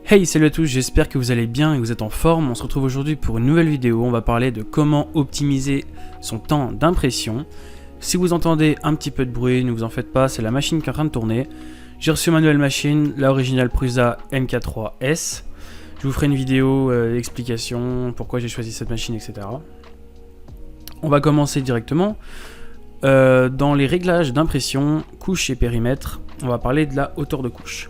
Hey, salut à tous, j'espère que vous allez bien et que vous êtes en forme. On se retrouve aujourd'hui pour une nouvelle vidéo. On va parler de comment optimiser son temps d'impression. Si vous entendez un petit peu de bruit, ne vous en faites pas, c'est la machine qui est en train de tourner. J'ai reçu ma nouvelle machine, la originale Prusa MK3S. Je vous ferai une vidéo d'explication, pourquoi j'ai choisi cette machine, etc. On va commencer directement. Dans les réglages d'impression, couche et périmètre, on va parler de la hauteur de couche.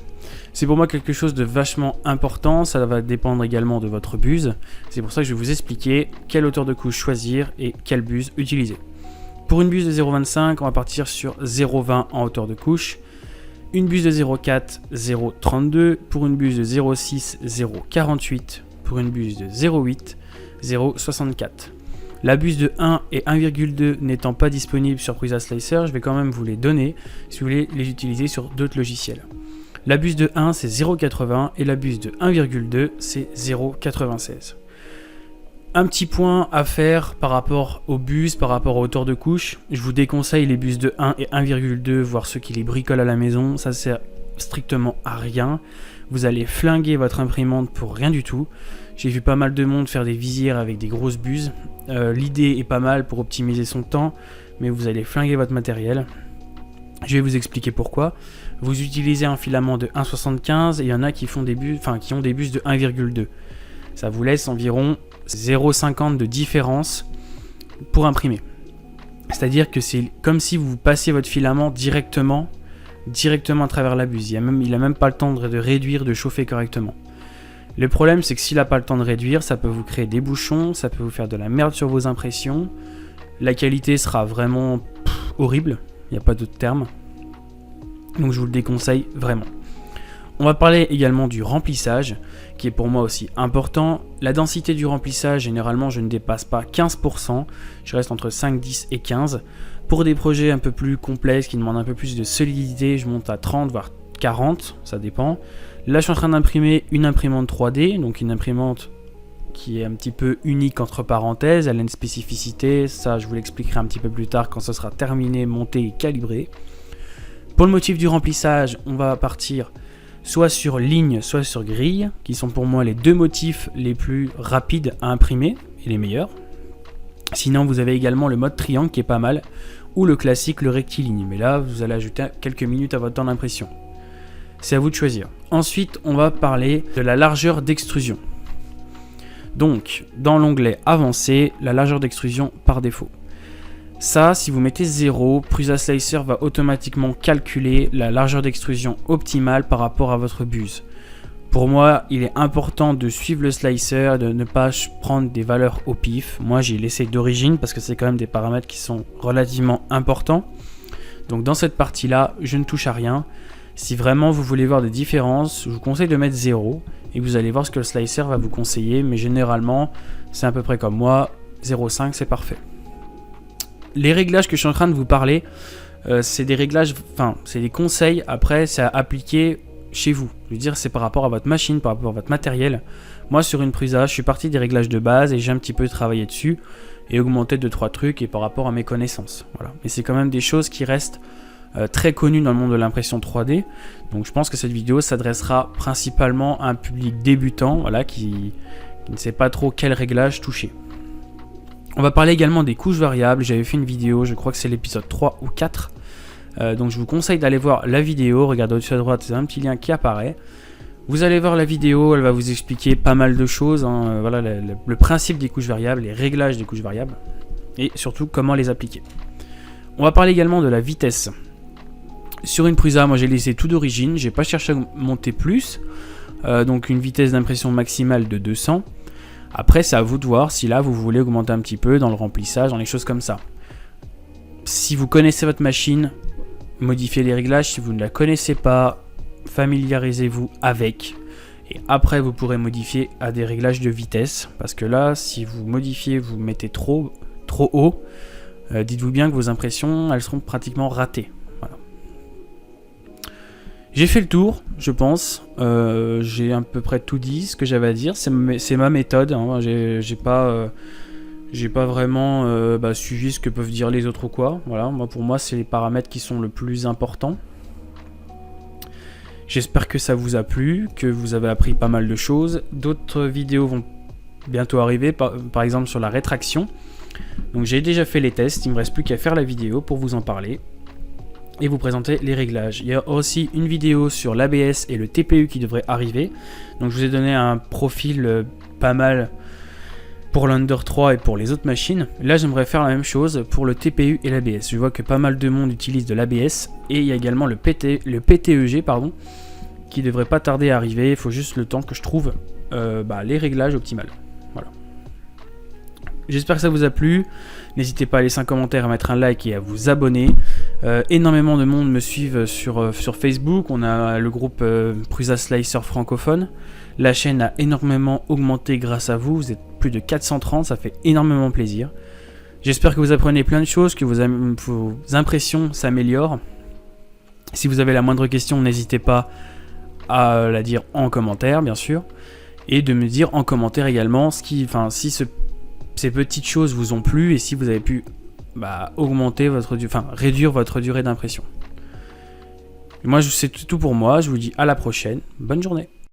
C'est pour moi quelque chose de vachement important, ça va dépendre également de votre buse. C'est pour ça que je vais vous expliquer quelle hauteur de couche choisir et quelle buse utiliser. Pour une buse de 0,25, on va partir sur 0,20 en hauteur de couche. Une buse de 0,4, 0,32. Pour une buse de 0,6, 0,48. Pour une buse de 0,8, 0,64. La buse de 1 et 1,2 n'étant pas disponible sur Prusa Slicer, je vais quand même vous les donner si vous voulez les utiliser sur d'autres logiciels. La buse de 1 c'est 0,80 et la buse de 1,2 c'est 0,96. Un petit point à faire par rapport aux buses, par rapport aux hauteurs de couche. Je vous déconseille les buses de 1 et 1,2, voire ceux qui les bricolent à la maison. Ça sert strictement à rien. Vous allez flinguer votre imprimante pour rien du tout. J'ai vu pas mal de monde faire des visières avec des grosses buses. L'idée est pas mal pour optimiser son temps, mais vous allez flinguer votre matériel. Je vais vous expliquer pourquoi. Vous utilisez un filament de 1,75 et il y en a qui font des buses, qui ont des buses de 1,2. Ça vous laisse environ 0,50 de différence pour imprimer. C'est-à-dire que c'est comme si vous passiez votre filament directement à travers la buse. Il n'a même pas le temps de réduire, de chauffer correctement. Le problème, c'est que s'il n'a pas le temps de réduire, ça peut vous créer des bouchons, ça peut vous faire de la merde sur vos impressions. La qualité sera vraiment horrible, il n'y a pas d'autre terme. Donc je vous le déconseille vraiment. On va parler également du remplissage, qui est pour moi aussi important. La densité du remplissage, généralement, je ne dépasse pas 15%. Je reste entre 5, 10 et 15. Pour des projets un peu plus complexes, qui demandent un peu plus de solidité, je monte à 30, voire 40, ça dépend. Là, je suis en train d'imprimer une imprimante 3D, donc une imprimante qui est un petit peu unique entre parenthèses. Elle a une spécificité, ça je vous l'expliquerai un petit peu plus tard quand ce sera terminé, monté et calibré. Pour le motif du remplissage, on va partir soit sur ligne, soit sur grille, qui sont pour moi les deux motifs les plus rapides à imprimer et les meilleurs. Sinon, vous avez également le mode triangle qui est pas mal, ou le classique, le rectiligne. Mais là, vous allez ajouter quelques minutes à votre temps d'impression. C'est à vous de choisir. Ensuite, on va parler de la largeur d'extrusion. Donc, dans l'onglet avancé, la largeur d'extrusion par défaut. Ça, si vous mettez 0, Prusa Slicer va automatiquement calculer la largeur d'extrusion optimale par rapport à votre buse. Pour moi, il est important de suivre le slicer, de ne pas prendre des valeurs au pif. Moi, j'ai laissé d'origine parce que c'est quand même des paramètres qui sont relativement importants. Donc dans cette partie-là, je ne touche à rien. Si vraiment vous voulez voir des différences, je vous conseille de mettre 0 et vous allez voir ce que le slicer va vous conseiller. Mais généralement, c'est à peu près comme moi, 0,5 c'est parfait. Les réglages que je suis en train de vous parler, c'est des réglages, c'est des conseils. Après, c'est à appliquer chez vous. Je veux dire, c'est par rapport à votre machine, par rapport à votre matériel. Moi, sur une Prusa, je suis parti des réglages de base et j'ai un petit peu travaillé dessus et augmenté 2-3 trucs et par rapport à mes connaissances. Voilà. Mais c'est quand même des choses qui restent très connues dans le monde de l'impression 3D. Donc, je pense que cette vidéo s'adressera principalement à un public débutant, voilà, qui ne sait pas trop quel réglage toucher. On va parler également des couches variables. J'avais fait une vidéo, je crois que c'est l'épisode 3 ou 4. Donc je vous conseille d'aller voir la vidéo. Regardez au-dessus à droite, c'est un petit lien qui apparaît. Vous allez voir la vidéo, elle va vous expliquer pas mal de choses. Voilà le principe des couches variables, les réglages des couches variables. Et surtout comment les appliquer. On va parler également de la vitesse. Sur une Prusa, moi j'ai laissé tout d'origine. J'ai pas cherché à monter plus. Donc une vitesse d'impression maximale de 200. Après, c'est à vous de voir si là, vous voulez augmenter un petit peu dans le remplissage, dans les choses comme ça. Si vous connaissez votre machine, modifiez les réglages. Si vous ne la connaissez pas, familiarisez-vous avec. Et après, vous pourrez modifier à des réglages de vitesse. Parce que là, si vous modifiez, vous mettez trop haut, dites-vous bien que vos impressions, elles seront pratiquement ratées. Voilà. J'ai fait le tour, je pense. J'ai à peu près tout dit, ce que j'avais à dire. C'est ma méthode. Hein. J'ai pas vraiment suivi ce que peuvent dire les autres ou quoi. Voilà. Pour moi, c'est les paramètres qui sont le plus importants. J'espère que ça vous a plu, que vous avez appris pas mal de choses. D'autres vidéos vont bientôt arriver, par exemple sur la rétraction. Donc j'ai déjà fait les tests, il ne me reste plus qu'à faire la vidéo pour vous en parler et vous présenter les réglages. Il y a aussi une vidéo sur l'ABS et le TPU qui devrait arriver. Donc je vous ai donné un profil pas mal pour l'Under 3 et pour les autres machines. Là j'aimerais faire la même chose pour le TPU et l'ABS. Je vois que pas mal de monde utilise de l'ABS et il y a également le PTEG qui devrait pas tarder à arriver. Il faut juste le temps que je trouve les réglages optimales. Voilà. J'espère que ça vous a plu. N'hésitez pas à laisser un commentaire, à mettre un like et à vous abonner. Énormément de monde me suivent sur Facebook. On a le groupe Prusa Slicer francophone. La chaîne a énormément augmenté grâce à vous. Vous êtes plus de 430, ça fait énormément plaisir. J'espère que vous apprenez plein de choses, que vos impressions s'améliorent. Si vous avez la moindre question, n'hésitez pas à la dire en commentaire, bien sûr. Et de me dire en commentaire également si ces petites choses vous ont plu et si vous avez pu réduire votre durée d'impression. Moi, c'est tout pour moi. Je vous dis à la prochaine. Bonne journée.